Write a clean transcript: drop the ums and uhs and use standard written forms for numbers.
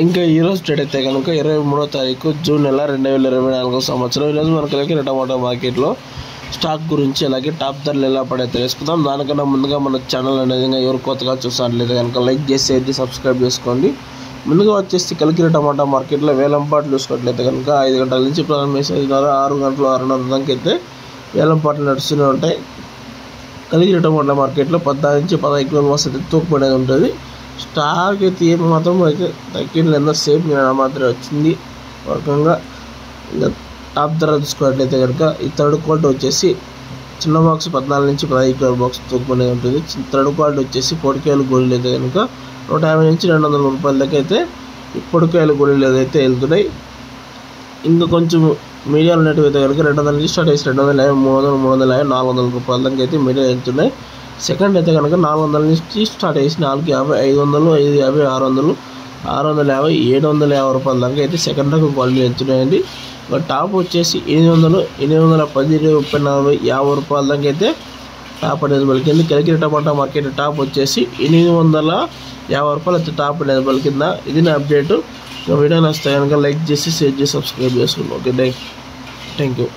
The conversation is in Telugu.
ఇంకా ఈరోజు డేట్ అయితే కనుక 23వ తారీఖు జూన్ నెల 2024 సంవత్సరం. ఈరోజు మనకు కలిగిన టమాటా మార్కెట్లో స్టాక్ గురించి అలాగే టాప్ ధరలు ఎలా పడే తెలుసుకుందాం. దానికన్నా ముందుగా మన ఛానల్ అనేది ఎవరు కొత్తగా చూసినట్లయితే కనుక లైక్ చేసి సబ్స్క్రైబ్ చేసుకోండి. ముందుగా వచ్చేసి కలిగిన టమాటా మార్కెట్లో వేలంపాట్లు చూసుకున్నట్లయితే కనుక 5 గంటల నుంచి ప్రారంభించి 6 గంటలు 6:30 దాకా అయితే వేలంపాట్లు నడుస్తూనే ఉంటాయి. కలిగిన టమాటా మార్కెట్లో 14 నుంచి 15 కిలోల వస్తుంది తూకపడేది ఉంటుంది. స్టాక్ అయితే ఏమాత్రం అయితే తగ్గిన సేమ్ మాత్రమే వచ్చింది. రకంగా ఇంకా టాప్ ధర చూసుకున్నట్లయితే కనుక ఈ థర్డ్ క్వాలిటీ వచ్చేసి చిన్న బాక్స్ 14 నుంచి 15 కిలోల బాక్స్ తూకపడేది ఉంటుంది. థర్డ్ క్వాలిటీ వచ్చేసి పొడికాయలు గోళీలు అయితే కనుక 150 నుంచి 200 రూపాయల దాకా అయితే ఈ పొడికాయలు గోళీలు అయితే వెళ్తున్నాయి. ఇంకా కొంచెం మీడియాలు ఉన్నట్టు అయితే కనుక 200 నుంచి స్టార్ట్ చేసి 250, 300, 350, 400 రూపాయల దాకా అయితే మీడియా వెళ్తున్నాయి. సెకండ్ అయితే కనుక 400 నుంచి స్టార్ట్ చేసి 450, 500, 550, 600, 650, 750 రూపాయల దాకా అయితే సెకండ్ రకం క్వాలిటీ వెళ్తున్నాయండి. టాప్ వచ్చేసి 800, 810, 30, 40, 50 రూపాయల దాకా అయితే టాప్ అనేది పలికింది. కలిగిన టమాటా మార్కెట్ టాప్ వచ్చేసి 850 రూపాయలు అయితే టాప్ అనేది పలికింద. ఇది నా అప్డేట్. వీడియో నచ్చితే కనుక లైక్ చేసి షేర్ చేసి సబ్స్క్రైబ్ చేసుకోండి. Okay, thank you.